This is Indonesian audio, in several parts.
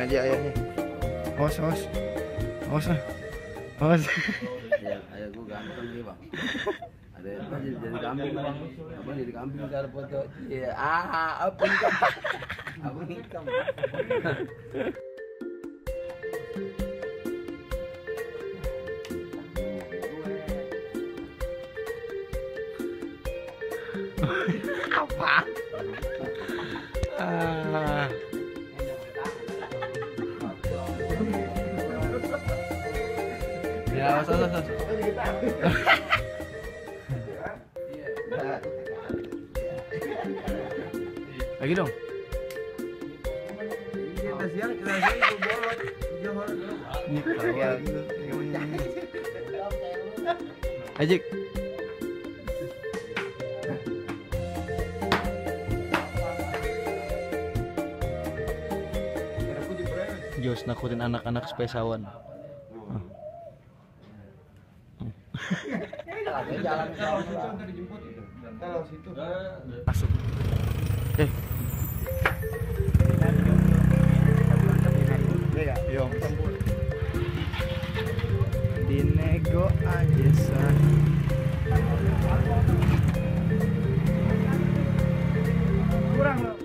lagi ayahnya. Awas, awas. Awas lah. Awas. Ya, ayah gua ganteng nih, Bang. Ada apa jadi kambing, Bang? Abang jadi kambing cara foto. Iya, apa income? Abang income. Apa? Ya, awas. Lagi dong. Ini kalian. Ajik. Jos nakutin anak-anak sepesawan. Masuk. Yo. Dinego aja sah. Kurang loh.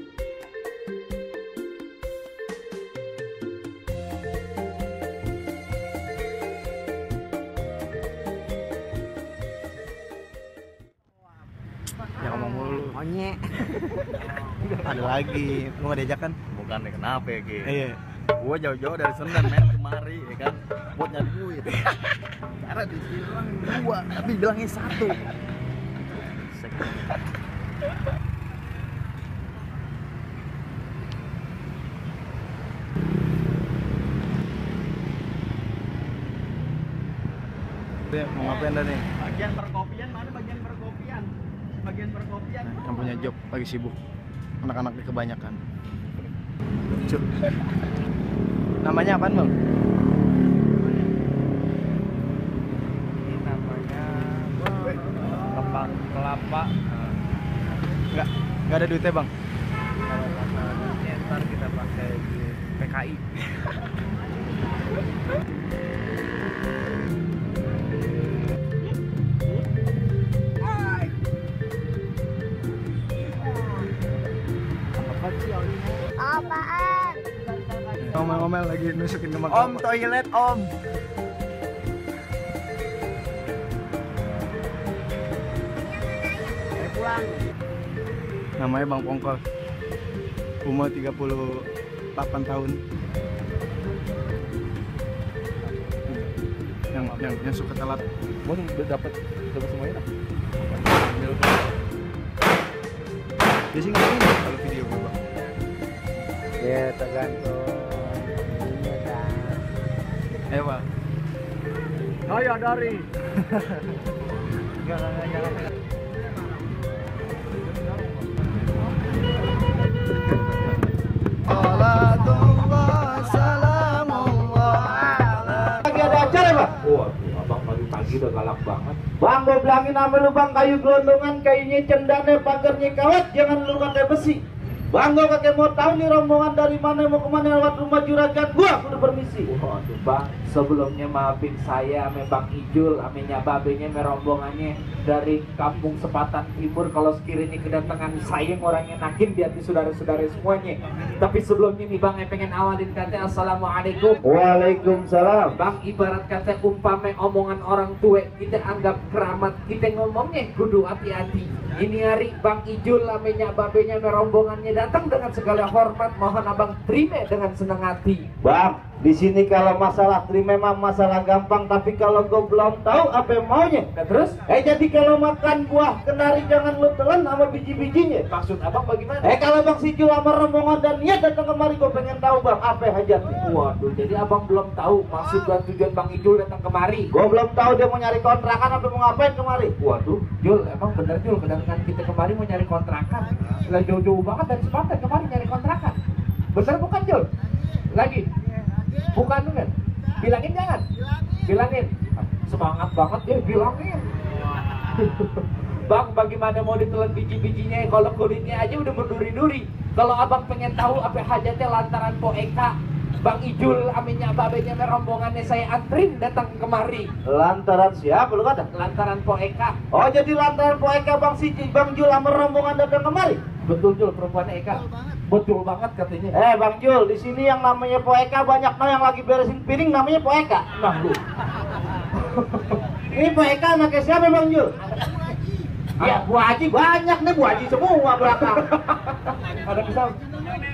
Ya ngomong mulu. Onyek. Ada lagi. Lu gak diajak kan? Bukan nih kenapa ya, Ki? Iya. Gua jauh-jauh dari Senen main kemari ya kan buat nyari duit. Karena di sini bilang 2, tapi bilangnya 1. Mau ngapain dah nih? Bagian perkopian mana bagian perkopian? Bagian perkopian. Yang punya job lagi sibuk. Anak-anaknya kebanyakan. Cuk. Namanya apaan, Bang? Ini namanya kelapa. Enggak ada duitnya, Bang. Kalau masalahnya ntar kita pakai di PKI. Apaan? Ngomel-ngomel lagi nusukin ke mangkok. Om, toilet Om. Pulang. Namanya Bang Pongkol. Umur 38 tahun. Yang suka telat. Mau udah dapat semuanya dah. Dia sih ngapain kalau video gue, Bang? Ya tergantung ininya kan. Pak. Saya dari. Enggak. Lagi ada acara, Pak? Wah, abang pagi-pagi udah galak banget. Bang, gue bilangin sama lu, Bang, kayu gelondongan, kayunya cendane, pagarnya kawat, jangan lu pakai besi. Bang, gue kakek mau tahu nih rombongan dari mana, mau kemana, lewat rumah juragan gua udah permisi. Waduh, Bang, sebelumnya maafin saya ame Bang Ijul, ame nyababenya, ame rombongannya dari kampung Sepatan Timur. Kalau sekiranya kedatangan saya orang enakin di hati saudara-saudara semuanya. Tapi sebelumnya nih, Bang, pengen awalin kata assalamualaikum. Waalaikumsalam. Bang, ibarat kata umpame omongan orang tua kita anggap keramat, kita ngomongnya kudu hati-hati. Ini hari Bang Ijul ame nyababenya, ame rombongannya datang dengan segala hormat, mohon abang terima dengan senang hati. Bang, di sini kalau masalah terima memang masalah gampang, tapi kalau gue belum tahu apa yang maunya. Nah, terus? Jadi kalau makan buah kenari jangan lu telan sama biji-bijinya. Maksud abang bagaimana? Kalau Bang Sijul sama rombongan dan niat datang kemari, gue pengen tahu, Bang, apa hajatnya. Waduh, jadi abang belum tahu maksud dan tujuan Bang Ijul datang kemari. Gue belum tahu dia mau nyari kontrakan atau mau ngapain kemari. Waduh, Jul, emang bener Jul, kedatangan kita kemari mau nyari kontrakan. Lah jauh-jauh banget dari Sepatan kemari nyari kontrakan. Bener bukan, Jul? Lagi? Bukan kan? Bilangin jangan? Bilangin. Semangat banget ya, bilangin. Bang, bagaimana mau ditelan biji-bijinya? Kalau kulitnya aja udah berduri-duri. Kalau abang pengen tahu apa hajatnya lantaran Po Eka Bang Ijul aminya babenya rombongannya saya antrin datang kemari. Lantaran siapa lu kata? Lantaran Po Eka. Oh jadi lantaran Po Eka Bang Jul sama rombongan datang kemari? Betul Jul, perempuannya Eka. Betul banget katanya. Bang Jul, di sini yang namanya Po Eka banyak yang lagi beresin piring namanya Po Eka. Nah lu. Ini Po Eka anaknya siapa Bang Jul? Ya Bu Haji banyak nih, Bu Haji semua belakang. Ada misal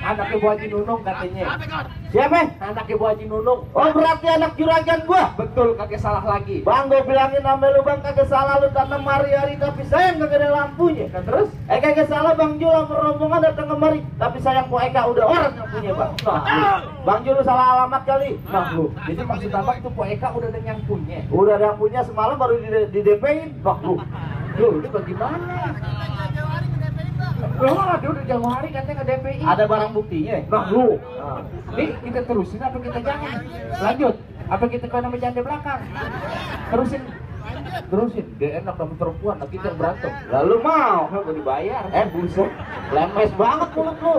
anaknya Bu Haji Nunung katanya. Siapa? Anaknya Bu Haji Nunung. Oh berarti anak juragan gua. Betul, kagak salah lagi. Bang, gue bilangin sama lu Bang, kagak salah lu tanam hari-hari tapi sayang kagak ada lampunya. Kan terus? Kagak salah Bang Jul sama rombongan datang kemari tapi sayang Po Eka udah orang yang punya Bang. Nah, Bang Jul lu salah alamat kali. Nah lu, jadi maksud abang tuh Po Eka udah ada yang punya. Udah ada yang punya semalam baru di DP-in. Nah lu, Jul, ini bagaimana? Oh, dia udah jauh hari katanya ke DPI. Ada barang buktinya. Nah lu, nih kita terusin apa kita jangan? Lanjut, apa kita kena menjanda belakang? Terusin, dia enak sama perempuan, nah kita berantem. Lalu mau? Mau dibayar? Buset, lemes banget mulut lu.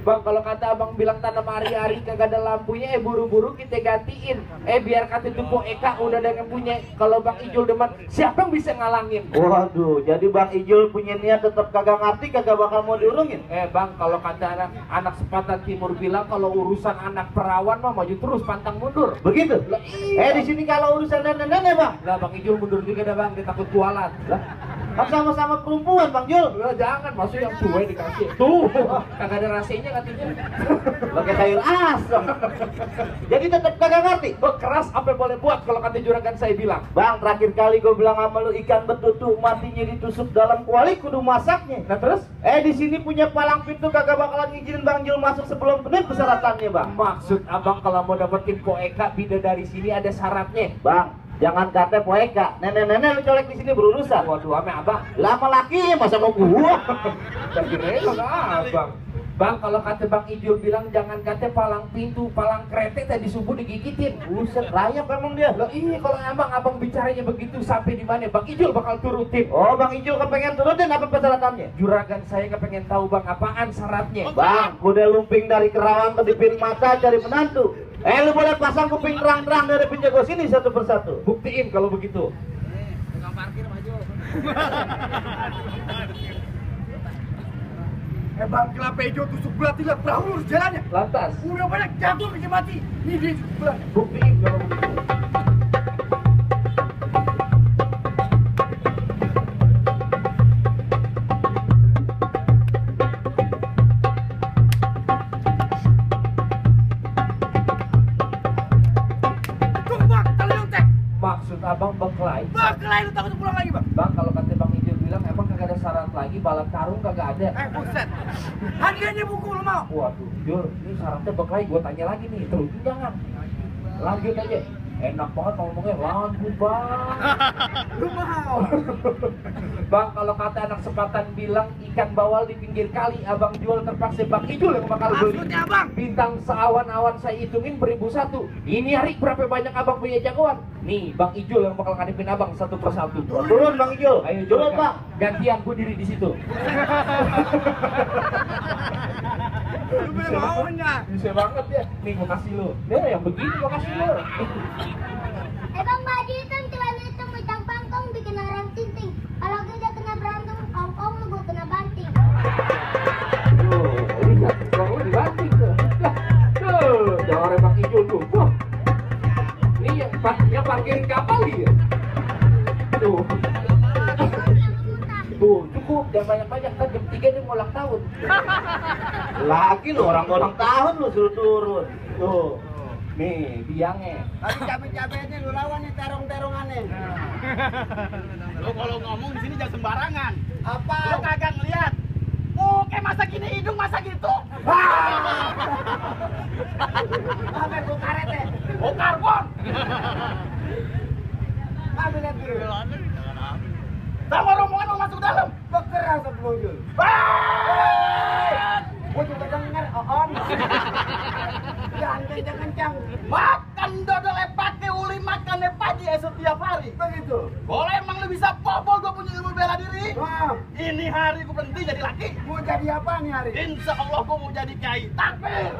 Bang, kalau kata abang bilang tanam hari-hari kagak ada lampunya, buru-buru kita gantiin. Biar kata itu Po Eka udah ada yang punya. Kalau Bang Ijul demen, siapa yang bisa ngalangin? Waduh, jadi Bang Ijul punya niat tetap kagak ngerti, kagak bakal mau diurungin. Bang, kalau kata anak sepatan timur bilang kalau urusan anak perawan mah maju terus pantang mundur. Begitu? Lah, Di sini kalau urusan nenek-nenek Bang. Lah Bang Ijul mundur juga dah Bang, dia takut kualat. Lah, Kan sama-sama perempuan Bang Jul. lah jangan, masuk yang tua dikasih. Tuh, kagak ada rasanya katanya. Pakai sayur asam. Jadi tetap kagak ngerti. Keras apa yang boleh buat kalau kata juragan saya bilang. Bang, terakhir kali gue bilang sama lu ikan betutu matinya ditusuk dalam kuali kudu masaknya. Nah terus? Di sini punya palang pintu kagak bakalan ngizinin Bang Jul masuk sebelum penuh persyaratannya Bang. Maksud abang kalau mau dapetin Po Eka bidadari sini ada syaratnya. Bang, jangan kata Po Eka, nenek-nenek lu colek di sini berurusan. Waduh, ame abang. Lama laki masa mau gua. Kira-kira abang. Bang, kalau kata Bang Ijul bilang jangan kata palang pintu, palang kretek tadi subuh digigitin. Buset, rayap emang dia. Loh iya, kalau abang bicaranya begitu sampai di mana Bang Ijul bakal turutin. Oh, Bang Ijul kepengen turutin apa persyaratannya? Juragan saya kepengen tahu Bang apaan syaratnya. Bang, kuda lumping dari Kerawang ke Dipin Mata cari menantu. Lu boleh pasang kuping terang-terang dari penjago sini satu persatu. Buktiin kalau begitu. Tukang parkir maju. Bang, kelapa hijau tusuk belah tidak perahu jalannya. Lantas, Udah banyak jago bikin mati. Nih dia tusuk belah. buktiin kalau begitu. Tunggu Bang, tali lontek. Maksud abang beklai. Berkelahi lu takut pulang lagi Bang. Bang, kalau kata Bang Ijul bilang emang kagak ada syarat lagi, balap karung kagak ada. Buset. Harganya buku lu mau. Waduh, Jul, ini syaratnya beklai, gue tanya lagi nih, terus jangan. Lanjut aja. Enak banget ngomongnya, lanjut Bang. Lu mau. Bang, kalau kata anak sepatan bilang ikan bawal di pinggir kali, abang jual terpaksa Bang Ijul yang bakal beli. Maksudnya Bang? Bintang seawan-awan saya hitungin beribu-satu. Ini hari berapa banyak abang punya jagoan? Nih, Bang Ijul yang bakal ngadepin abang satu persatu. Turun Bang Ijul. Ayo turun Jul, Bang. gantian gue diri di situ. Lu boleh maunya. Bisa banget ya. Nih gue kasih lo. Nih yang begini gue kasih lo. Bang baju hitam, celana hitam, hitam pangkong, bikin orang tinting. Kalau kita kena berantem, kongkong lu gua kena banting. Tuh, lihat kalau lu dibanting tuh. Tuh, jangan Bang Ijul tuh. Wah. Ini yang parkirin kapal ya. Tuh. Tuh, cukup, jangan banyak-banyak kan jam 3 dia mau ulang tahun. Lagi lu orang tahun lu suruh turun. Tuh. Nih, biangnya. Tapi capek-capeknya lu lawan nih terong-terongannya. Lo kalau ngomong di sini jangan sembarangan. Apa? Lo kagak ngeliat. Oke, masa gini hidung masa gitu. Sampai gua karet ya. Oh, karbon. Ambil lihat dulu. Sama rombongan mau masuk dalam. Bekeras satu muncul. Gua juga denger, on. Jangan kencang-kencang. Makan dodol pakai uli makan pagi setiap hari. Begitu. Boleh emang lu bisa pobol gue punya ilmu bela diri. Wah. Ini hari gue berhenti jadi laki. Mau jadi apa nih hari? Insya Allah gua mau jadi kiai. Takbir.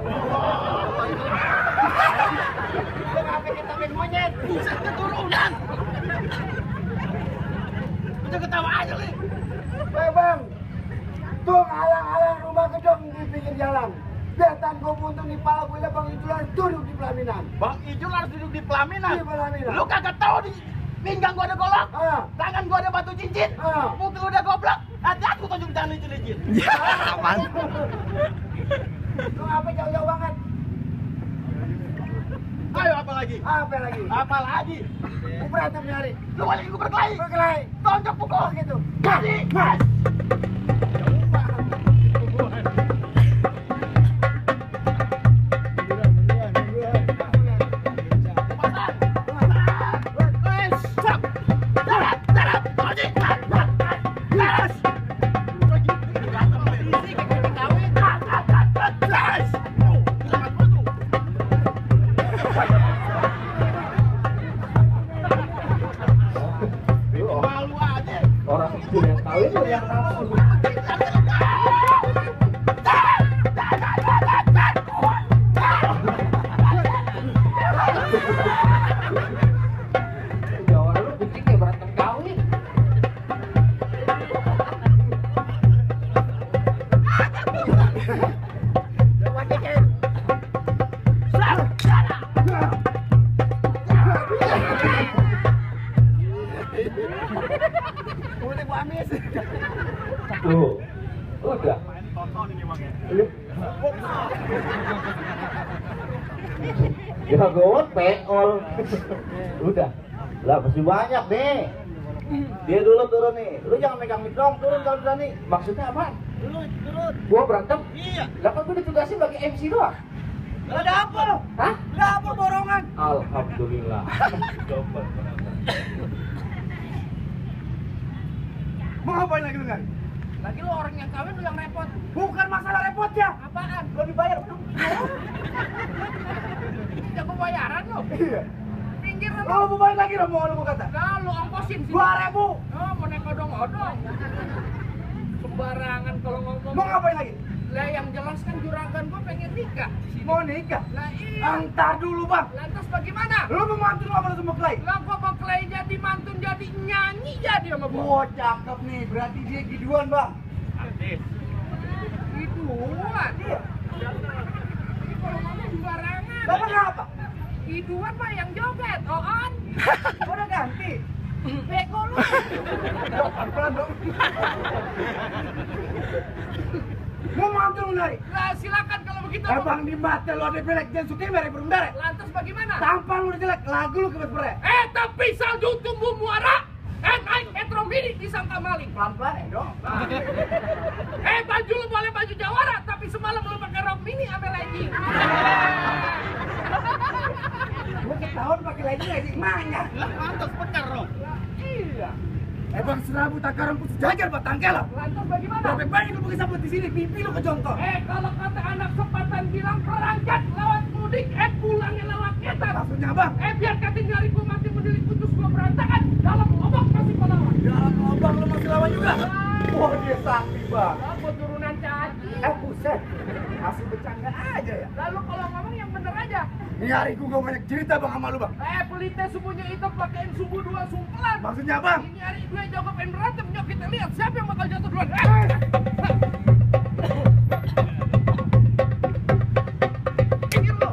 Lu ngapain kita main monyet? Buset keturunan. Udah ketawa aja li. Hei bang, tuh alang-alang rumah gedung di pinggir jalan. Betan gue buntung di pala gue, Bang Ijul harus duduk di pelaminan. Bang Ijul harus duduk di pelaminan. Di pelaminan. Lu kagak tahu di pinggang gua ada golok, Ah. tangan gua ada batu cincin, Ah. mungkin lu udah goblok. Hati-hati gua tunjuk tangan licin-licin. Ya, apaan? Lu apa jauh-jauh banget? Ayo apa lagi? Apa lagi? Apa lagi? Gue berantem nih hari. Lu lagi gua berkelahi. Berkelahi. Tonjok pukul Gitu. Jadi, mas. Malu aja. Orang itu yang kawin lu yang tahu. Jawa lu kucingnya berantem kawin. Udah gua amis. Tuh. Udah. Ya gowot peol. Udah. Lah masih banyak nih. Dia dulu turun nih. Lu jangan megang mic dong, turun kalau berani. Maksudnya apa? Turun. Gua berantem? Iya. Lah kan gua ditugasin bagi MC doang. Gak ada apa. Hah? Gak apa borongan. Alhamdulillah. Mau ngapain lagi lu Ngan? Lagi lu orang yang kawin lu yang repot. Bukan masalah repot ya. Apaan? Lo dibayar belum? Ini jago bayaran lu. Iya. Pinggir lu. Lo mau balik lagi dong mau lu kata? Nah, lu ongkosin sih. 2.000. Oh, mau naik odong-odong. Sembarangan kalau ngomong. Mau ngapain lagi? Lah yang jelas kan juragan gua pengen nikah. Mau nikah? Lah iya. Antar dulu bang. Lantas bagaimana? Lu mau mantul apa lu semua kelai? Lah gua berkelahi jadi mantun jadi nyanyi jadi sama gua. Wah cakep nih, berarti dia giduan bang. Artis. Iduan. Iya. Ini kalau ngomong sembarangan. Bapak kenapa? Iduan mah yang joget, Oon. Udah ganti. Bego lu. Pelan dong. Mau mantul lu nari? Lah silakan kalau begitu. Bang di mata lu ada belek dan suka mere burung dare. Lantas bagaimana? Tampang lu udah jelek, lagu lu kebet pere. Tapi salju tumbuh muara. Naik Metro Mini disangka maling. Pelan-pelan dong. Baju lu boleh baju jawara, tapi semalam lu pakai rok mini sama legging. Gua ketahuan pakai lagi emaknya. Lah lantas bener dong. Iya. Bang serabu takaran pun sejajar buat tangkel. Lantas bagaimana? Berapa banyak lu pakai sabut di sini, pipi lu kejongkok. Kalau kata anak sepatan bilang perangkat lawan mudik, pulangnya lewat ketan. Maksudnya bang? Biar katin jari gua mati mendilik putus gua berantakan. Dalam lobak masih pelawan. Dalam lubang lu masih lawan juga. Wah dia sakti bang. Gua turunan caci. Buset, masih bercanda aja ya. Lalu kalau ngomong yang bener aja. Ini hari gua banyak cerita bang sama lu bang. Pelite subuhnya itu pakein subuh 2 sumpelan. Maksudnya bang? Ini hari gue jago pengen berantem. Yuk kita lihat siapa yang bakal jatuh duluan. Pinggir lu.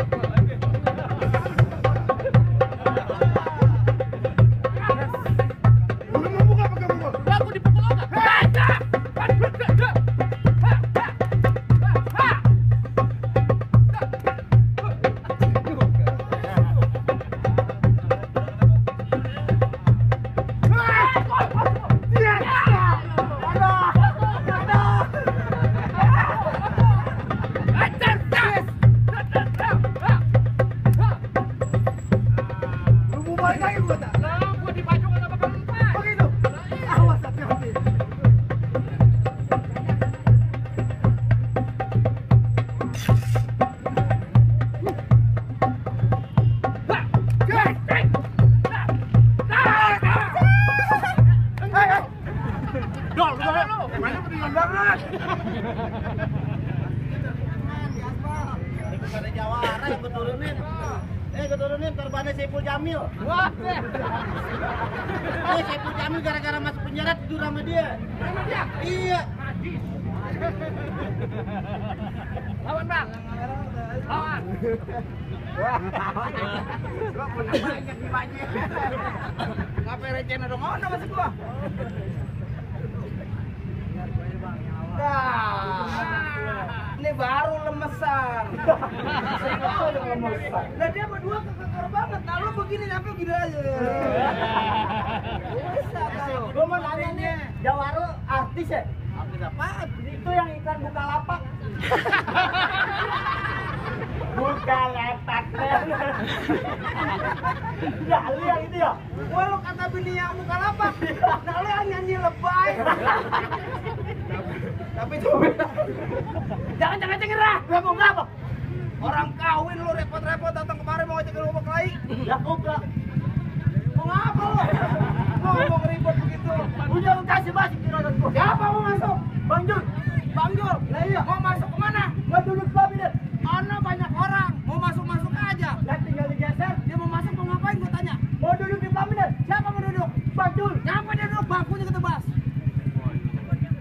Lu mau buka apa kamu? Lah aku dipukul enggak? Ada. Jamil. Wah, Saiful Jamil gara-gara masuk penjara tidur sama dia. sama dia. Iya. Lawan bang. Lawan. Gua pernah banyak di baju. Ngapain receh dong? Oh, nama si gua. Ini baru lemesan. Lah dia berdua keker banget. Nah lu begini sampai begini aja. Gua mau nanya nih, Jawaro artis ya? Artis apaan? Itu yang iklan Bukalapak. Bukalapak. Ya, lu yang itu ya? Wah lu kata bini yang buka lapak. Nah lu yang nyanyi lebay. Tapi coba. Jangan cengerah. Gua mau berapa? Orang kawin lu repot-repot datang kemari mau ngajak lu berkelahi. Ya kopra. Mau ngapa lu? Ngomong ribut begitu. Udah lu kasih masuk di roda gua. Siapa mau masuk? Bang Jul. Bang Jul. Lah iya. Mau masuk kemana? Gua duduk kabinet. Ana banyak orang. Mau masuk-masuk aja. Ya tinggal digeser. Dia mau masuk mau ngapain gua tanya. Mau duduk di kabinet. Siapa mau duduk? Bang Jul. Nyapa dia duduk bangkunya ketebas.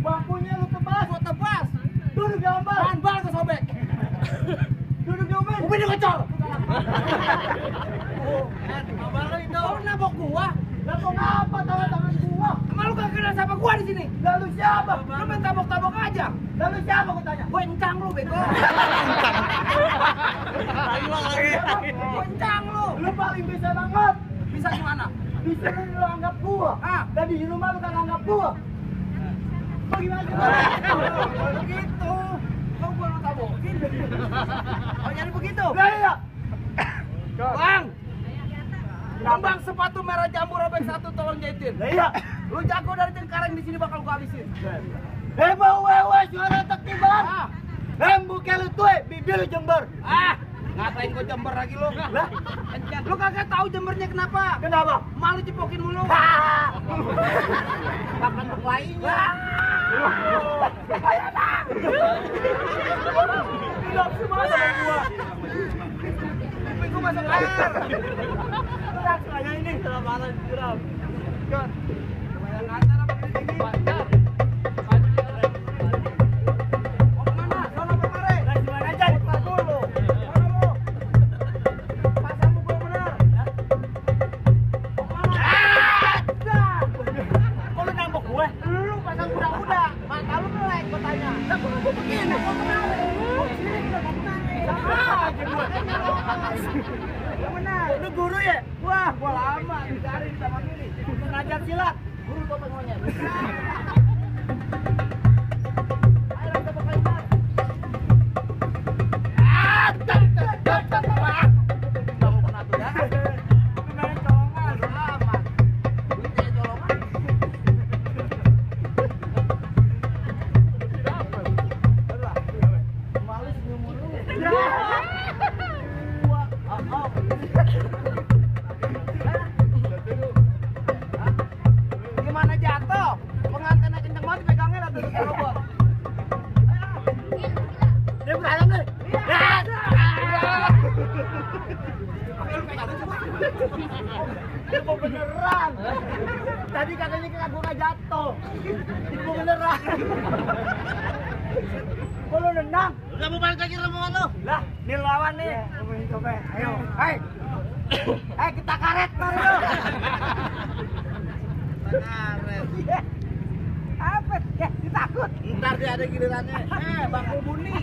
Bangkunya lu tebas. Gua tebas. Duduk di ombak. Handbal ke sobek. Duduk di ombak. Upin dikecor. Abang itu. Kau nabok gua? Lah kok ngapa tangan gua? Emang lu kagak kenal siapa gua di sini? Lalu siapa? Lu main tabok-tabok aja. Lalu siapa gua tanya? Gua encang lu bego. Gua encang lu. Lu paling bisa banget. Bisa gimana? Di sini lu anggap gua. Ah. Dan di rumah lu kan anggap gua. Bagaimana sih? Begitu. Kau gua lu tabokin. Oh jadi begitu? Lah iya. Bang. Bang sepatu merah jambu robek satu tolong jahitin. Lah iya. Lu jago dari Cengkareng di sini bakal gua habisin. Hebo wewe suara tektiban. Ah. Buke lu tuh bibir lu Jember. Ah, ngatain gua Jember lagi lu. Lah, lu kagak tahu Jembernya kenapa? Kenapa? Malu cepokin mulu. Kapan berkelahinya? Tidak semua gua. Kuping gua masuk air. Rasanya ini selamaran jeram. Jon, lumayan lancar apa begini? Lancar. Mau kemana? Sono kemari. Lagi mana aja? Putar dulu. Sono lu. Pasang pukul bener. Mau kemana? Dah. Kok lu nambok gue? Lu pasang kuda-kuda. Mata lu melek gua tanya. Lah gua begini. Mau kemari? Mau sini kita mau kemari. Sama aja gua. Yang benar. Lu guru ya? Wah, gua lama dicari sama ini. Pengajar silat. Guru potong monyet. Ayo kita pakai tas. Nggak mau kena tuh ya. Main colongan, aman. Bunyi colongan. Males mulu. Gimana jatuh? Pengantinnya kenceng banget pegangnya atau kayak robot. Dia berantem nih. Itu beneran. Tadi katanya kira gua nggak jatuh. Itu beneran. Kok lu nendang? Udah mau balik lagi rombongan lu. Lah, ini lawan nih. Coba, ayo. Hei. Kita karet mari lu. Karet. Apa? Ya, ditakut. Ntar dia ada gilirannya. Bangku Buni.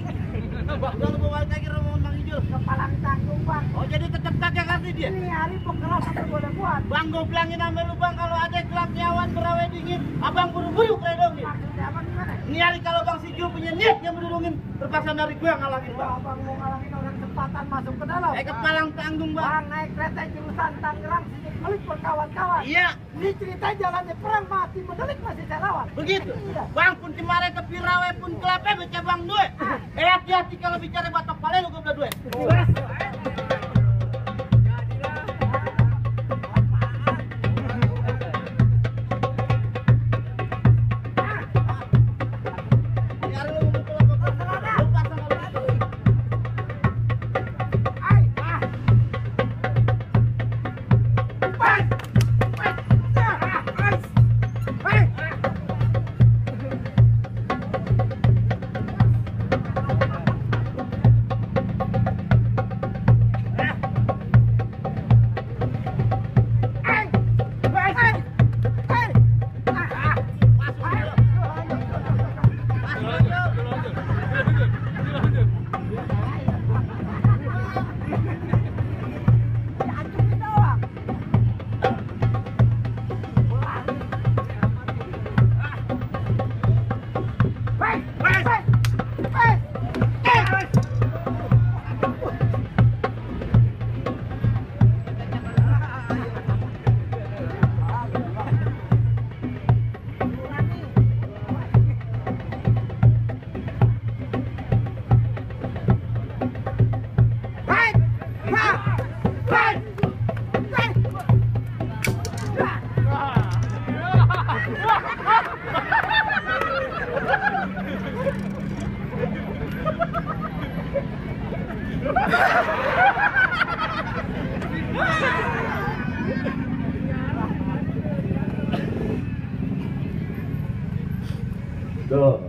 Udah lu mau balik lagi rombongan Bang Ijul. Kepala tanggung, Bang. Oh jadi tetep kagak ngerti dia. Ini hari pengkelas apa gua udah buat. Bang gue bilangin sama lu bang kalau ada gelapnya awan berawe dingin, abang buru-buru keredongin. Maksudnya apa gimana? Ini hari kalau Bang Sijul punya niat yang mendorongin, terpaksa dari gue yang ngalangin bang. Abang mau ngalamin orang kesempatan masuk ke dalam. Kepalang tanggung bang. Bang naik kereta jurusan Tangerang sini Melik berkawan-kawan. Iya, Ini cerita jalannya perang mati mendelik masih saya lawan. begitu. Iya. Bang pun kemarin ke Pirawe pun kelapa baca bang duit. Hati-hati kalau bicara batok pale lu gue udah duit. Biar lu mukul apa? Lu pasang apa? Tuh,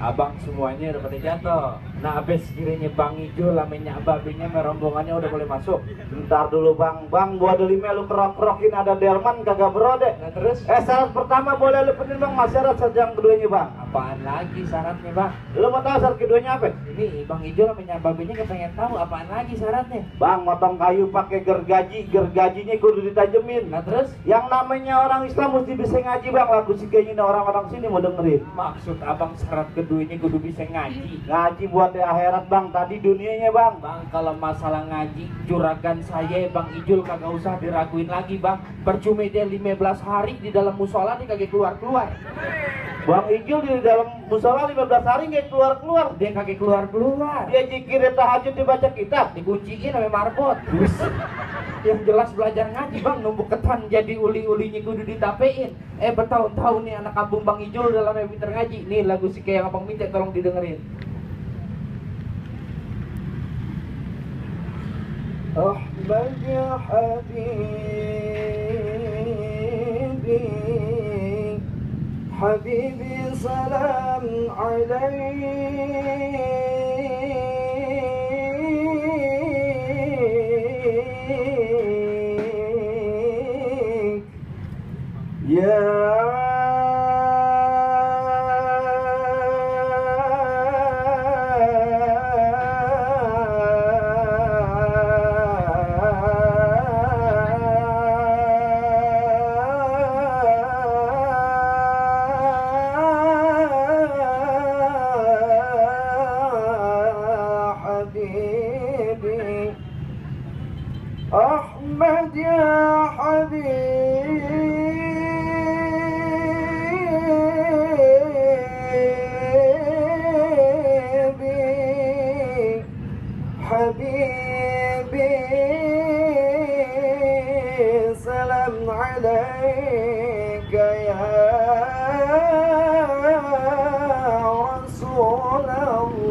abang semuanya udah pada jatuh. Nah, abis kirinya Bang Ijo, lamenya babinya, merombongannya udah boleh masuk. Bentar dulu bang, gua ada 5 lu kerok-kerokin ada delman kagak berode. Nah terus? Syarat pertama boleh lu penuhin bang, masyarakat syarat yang keduanya bang. Apaan lagi syaratnya bang? Lu mau tahu syarat keduanya apa? Ini Bang Ijo lamenya babinya kepengen tahu apaan lagi syaratnya. Bang, motong kayu pakai gergajinya kudu ditajemin. Nah terus? Yang namanya orang Islam mesti bisa ngaji bang, lagu si kayaknya orang-orang sini mau dengerin. Maksud abang syarat keduanya kudu bisa ngaji? Ngaji buat di akhirat bang, tadi dunianya bang. Bang, kalau masalah ngaji, juragan saya Bang Ijul kagak usah diraguin lagi bang. Percuma dia 15 hari di dalam musola dia kagak keluar-keluar. Bang Ijul di dalam musola 15 hari nggak keluar-keluar. Dia kagak keluar-keluar. Dia zikir tahajud dibaca kitab, dikunciin sampai marbot. Yang jelas belajar ngaji bang, numbuk ketan jadi uli-ulinya kudu ditapein. Bertahun-tahun nih anak kampung Bang Ijul dalam pinter ngaji. Nih lagu si kayak abang minta tolong didengerin. أحمد يا حبيبي سلام عليك يا أحمد يا حبيبي سلام عليك يا رسول الله.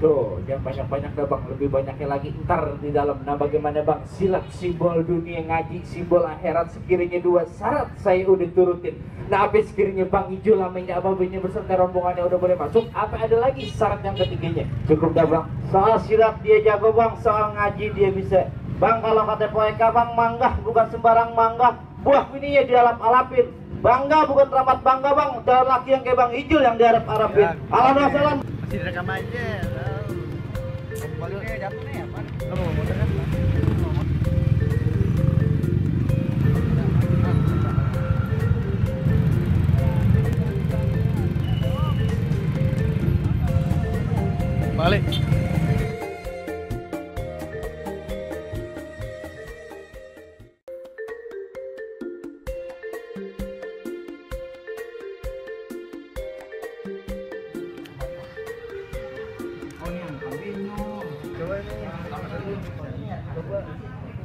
Tuh, jangan banyak-banyak dah bang, lebih banyaknya lagi ntar di dalam. Nah bagaimana bang, silat simbol dunia ngaji, simbol akhirat, sekiranya 2 syarat saya udah turutin. Nah habis sekiranya Bang Ijo lamanya ababinya beserta rombongannya udah boleh masuk, apa ada lagi syarat yang ketiganya? Cukup dah bang, soal silat dia jago bang, soal ngaji dia bisa. Bang kalau kata poeka bang, manggah bukan sembarang manggah, buah ini ya dialap-alapin. Bangga bukan teramat bangga bang, calon laki yang kayak Bang Ijul yang diharap-harapin. Alhamdulillah. Masih direkam aja. Baliknya jatuh nih apa? Balik.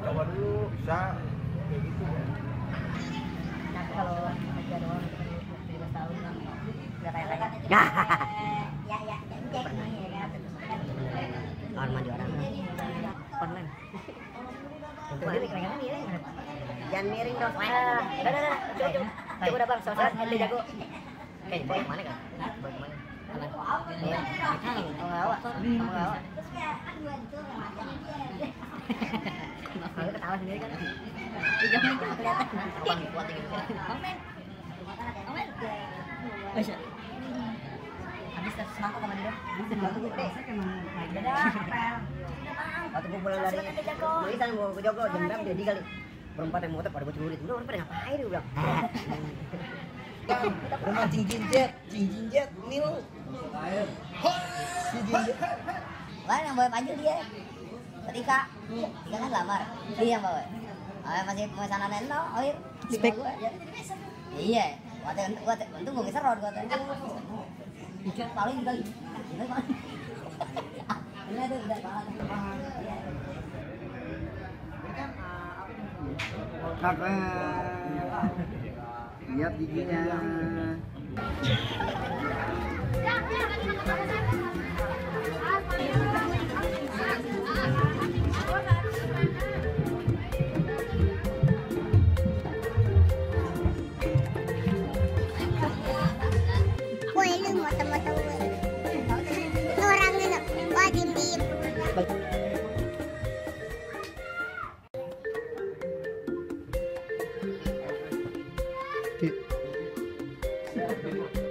Coba dulu bisa kayak gitu ya. Nah, kalau aja doang 13 tahun udah kayak ya cek nih ya. Orang mandi orang online. Untuk ini keren ya. Jangan miring dong. Udah. Coba udah bang, soal nanti jago. Kayak boy mana kan? Boy mana? Iya. Awak. Kalau ketawa sendiri kan. Tiga menit kelihatan. Abang kuat gitu. Komen. Habis semangkuk sama dia. Waktu gede. Waktu gue pulang dari Luisan gue jogo jam berapa jadi kali. Berempat yang motor pada gue celurit. Udah orang pada ngapain dia bilang. Memancing jinjet, ini lu. Si jinjet. Wah, yang bawa panjul dia. Ketika kan lamar, dia yang bawa. Masih pemesanan Neno, oir. Spek. Iya, untung gue ngeserot gue tadi. Ikan paling kali. Ini tuh udah Kakak. Lihat giginya. Siap.